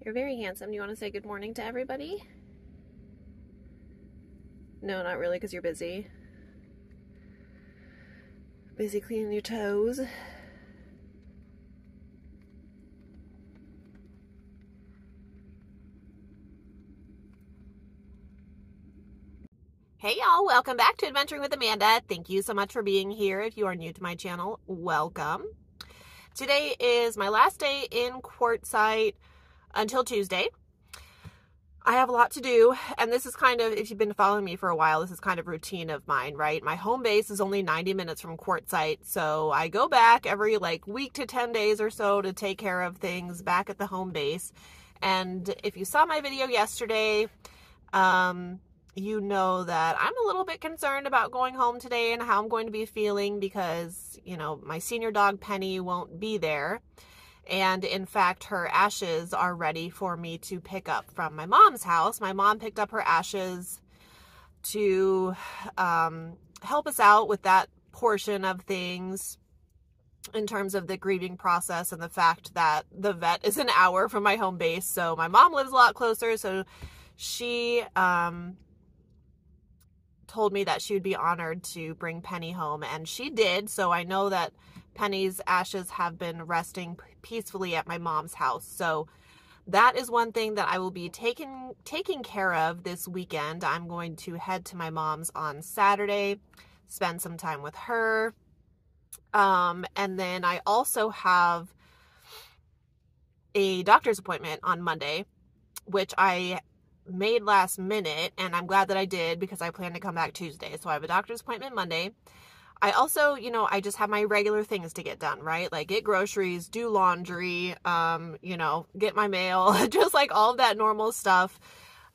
You're very handsome. Do you want to say good morning to everybody? No, not really, because you're busy. Busy cleaning your toes. Hey y'all, welcome back to Adventuring with Amanda. Thank you so much for being here. If you are new to my channel, welcome. Today is my last day in Quartzsite until Tuesday. I have a lot to do, and this is kind of, if you've been following me for a while, this is kind of routine of mine, right? My home base is only 90 minutes from Quartzsite, so I go back every week to 10 days or so to take care of things back at the home base. And if you saw my video yesterday, you know that I'm a little bit concerned about going home today and how I'm going to be feeling because, you know, my senior dog Penny won't be there. And in fact, her ashes are ready for me to pick up from my mom's house. My mom picked up her ashes to help us out with that portion of things in terms of the grieving process and the fact that the vet is an hour from my home base. So my mom lives a lot closer. So she told me that she would be honored to bring Penny home, and she did. So I know that Penny's ashes have been resting peacefully at my mom's house. So that is one thing that I will be taking care of this weekend. I'm going to head to my mom's on Saturday, spend some time with her. And then I also have a doctor's appointment on Monday, which I made last minute, and I'm glad that I did because I plan to come back Tuesday. So I have a doctor's appointment Monday. I also, you know, I just have my regular things to get done, right? Like get groceries, do laundry, you know, get my mail, just like all of that normal stuff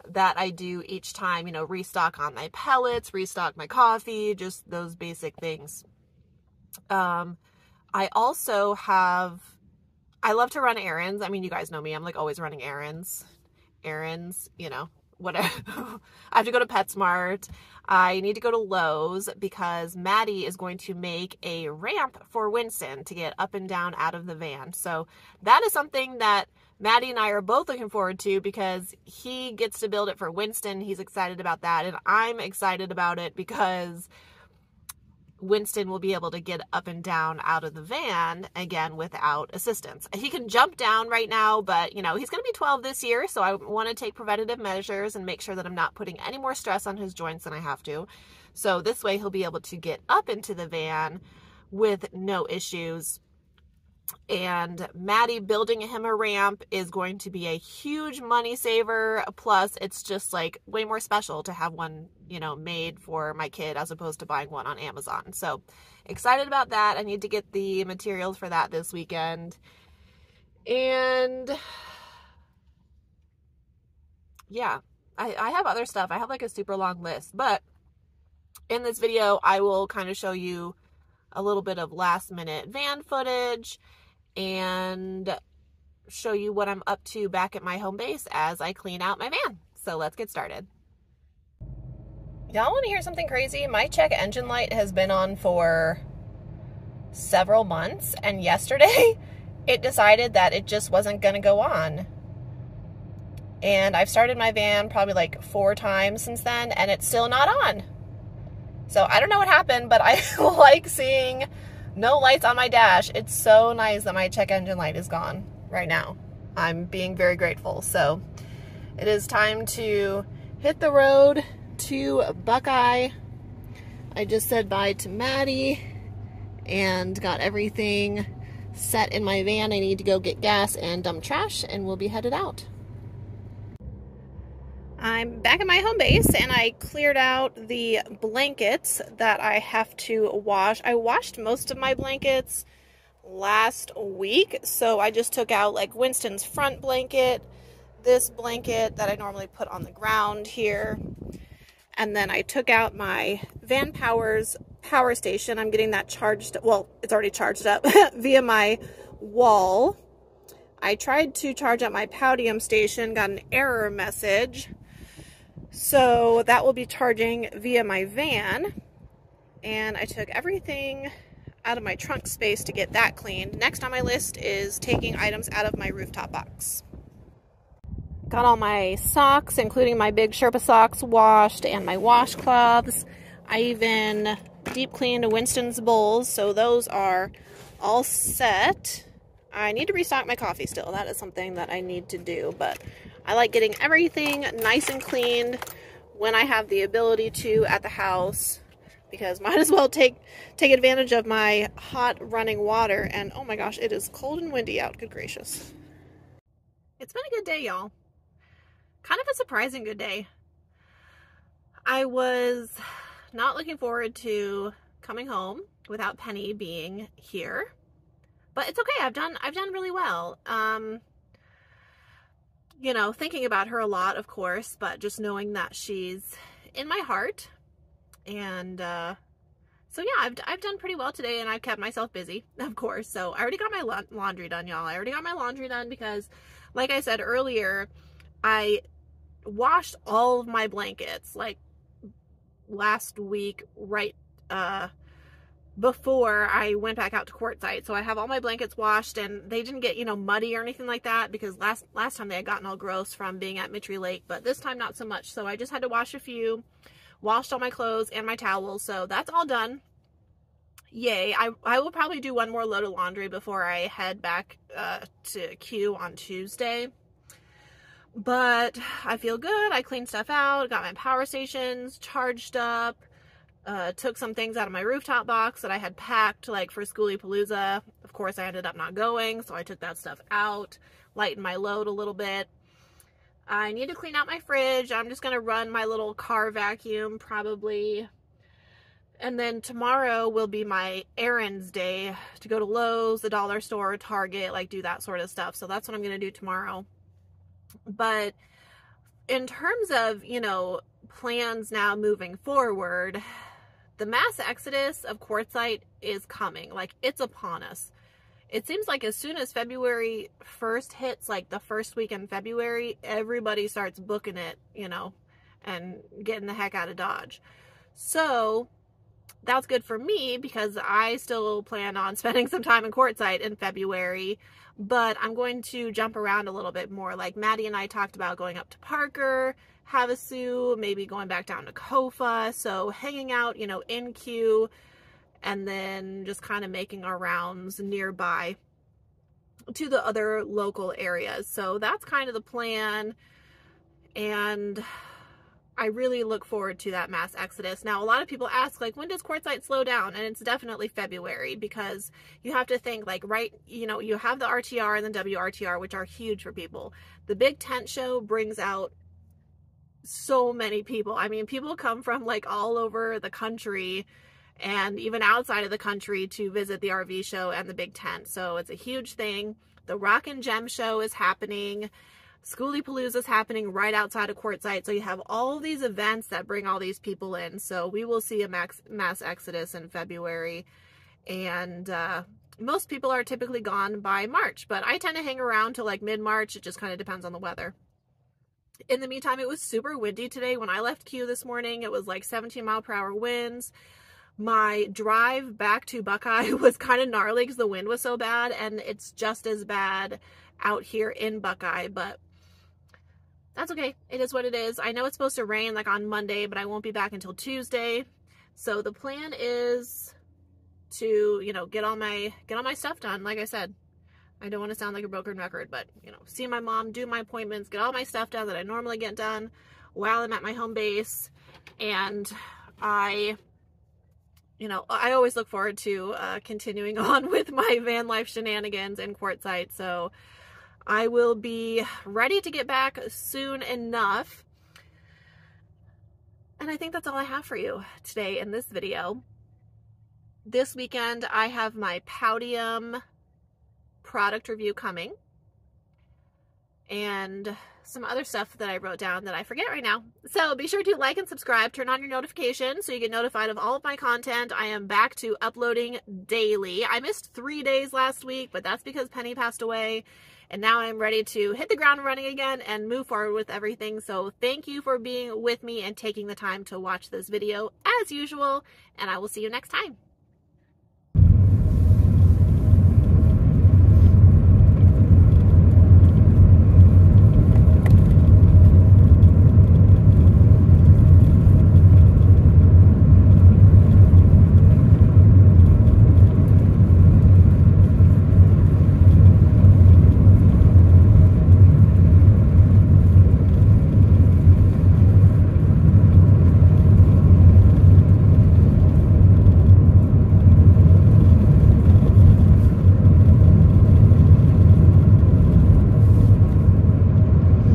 that I do each time, you know, restock on my pellets, restock my coffee, just those basic things. I also have, I love to run errands. I mean, you guys know me. I'm like always running errands, you know, whatever. I have to go to PetSmart. I need to go to Lowe's because Maddie is going to make a ramp for Winston to get up and down out of the van. So that is something that Maddie and I are both looking forward to because he gets to build it for Winston. He's excited about that. And I'm excited about it because Winston will be able to get up and down out of the van again without assistance. He can jump down right now, but you know, he's going to be 12 this year. So I want to take preventative measures and make sure that I'm not putting any more stress on his joints than I have to. So this way he'll be able to get up into the van with no issues. And Maddie building him a ramp is going to be a huge money saver. Plus, it's just like way more special to have one, you know, made for my kid as opposed to buying one on Amazon. So excited about that. I need to get the materials for that this weekend. And yeah, I have other stuff. I have like a super long list, but in this video, I will kind of show you a little bit of last minute van footage and show you what I'm up to back at my home base as I clean out my van. So let's get started. Y'all want to hear something crazy? My check engine light has been on for several months, and yesterday it decided that it just wasn't going to go on. And I've started my van probably like 4 times since then, and it's still not on. So I don't know what happened, but I like seeing no lights on my dash. It's so nice that my check engine light is gone right now. I'm being very grateful. So it is time to hit the road to Buckeye. I just said bye to Maddie and got everything set in my van. I need to go get gas and dump trash, and we'll be headed out. I'm back at my home base, and I cleared out the blankets that I have to wash. I washed most of my blankets last week, so I just took out like Winston's front blanket, this blanket that I normally put on the ground here, and then I took out my Van Power's power station. I'm getting that charged, well, it's already charged up via my wall. I tried to charge up my Podium station, got an error message. So that will be charging via my van, and I took everything out of my trunk space to get that cleaned. Next on my list is taking items out of my rooftop box. Got all my socks, including my big Sherpa socks, washed, and my washcloths. I even deep cleaned Winston's bowls, so those are all set. I need to restock my coffee still. That is something that I need to do, but I like getting everything nice and cleaned when I have the ability to at the house, because might as well take advantage of my hot running water. And oh my gosh, it is cold and windy out. Good gracious. It's been a good day, y'all. Kind of a surprising good day. I was not looking forward to coming home without Penny being here, but it's okay. I've done really well. You know, thinking about her a lot, of course, but just knowing that she's in my heart. And so yeah, I've done pretty well today, and I've kept myself busy, of course. So I already got my laundry done, y'all. I already got my laundry done because, like I said earlier, I washed all of my blankets like last week, right before I went back out to Quartzsite. So I have all my blankets washed, and they didn't get, you know, muddy or anything like that, because last time they had gotten all gross from being at Mitri Lake, but this time not so much. So I just had to wash a few, washed all my clothes and my towels, so that's all done. Yay. I will probably do one more load of laundry before I head back to Q on Tuesday. But I feel good. I cleaned stuff out, got my power stations charged up, took some things out of my rooftop box that I had packed, like for Schoolie Palooza. Of course, I ended up not going, so I took that stuff out, lightened my load a little bit. I need to clean out my fridge. I'm just going to run my little car vacuum probably. And then tomorrow will be my errands day to go to Lowe's, the dollar store, Target, like do that sort of stuff. So that's what I'm going to do tomorrow. But in terms of, you know, plans now moving forward, the mass exodus of Quartzsite is coming. Like, it's upon us. It seems like as soon as February 1st hits, like the first week in February, everybody starts booking it, you know, and getting the heck out of Dodge. So that's good for me, because I still plan on spending some time in Quartzsite in February, but I'm going to jump around a little bit more. Like Maddie and I talked about going up to Parker, Havasu, maybe going back down to Kofa. So hanging out, you know, in Q, and then just kind of making our rounds nearby to the other local areas. So that's kind of the plan, and I really look forward to that mass exodus. Now, a lot of people ask, like, when does Quartzsite slow down? And it's definitely February, because you have to think, like, right, you know, you have the RTR and the WRTR, which are huge for people. The big tent show brings out so many people. I mean, people come from, like, all over the country and even outside of the country to visit the RV show and the big tent. So it's a huge thing. The Rock and Gem show is happening. Schoolie Palooza is happening right outside of Quartzsite. So you have all these events that bring all these people in. So we will see a mass exodus in February. And most people are typically gone by March, but I tend to hang around till like mid-March. It just kind of depends on the weather. In the meantime, it was super windy today. When I left Q this morning, it was like 17-mile-per-hour winds. My drive back to Buckeye was kind of gnarly because the wind was so bad, and it's just as bad out here in Buckeye, but that's okay. It is what it is. I know it's supposed to rain like on Monday, but I won't be back until Tuesday. So the plan is to, you know, get all my stuff done. Like I said, I don't want to sound like a broken record, but, you know, see my mom, do my appointments, get all my stuff done that I normally get done while I'm at my home base. And you know, I always look forward to continuing on with my van life shenanigans in Quartzsite. So I will be ready to get back soon enough. And I think that's all I have for you today in this video. This weekend, I have my Powdium product review coming, and some other stuff that I wrote down that I forget right now. So be sure to like and subscribe, turn on your notifications so you get notified of all of my content. I am back to uploading daily. I missed 3 days last week, but that's because Penny passed away. And now I'm ready to hit the ground running again and move forward with everything. So thank you for being with me and taking the time to watch this video as usual. And I will see you next time.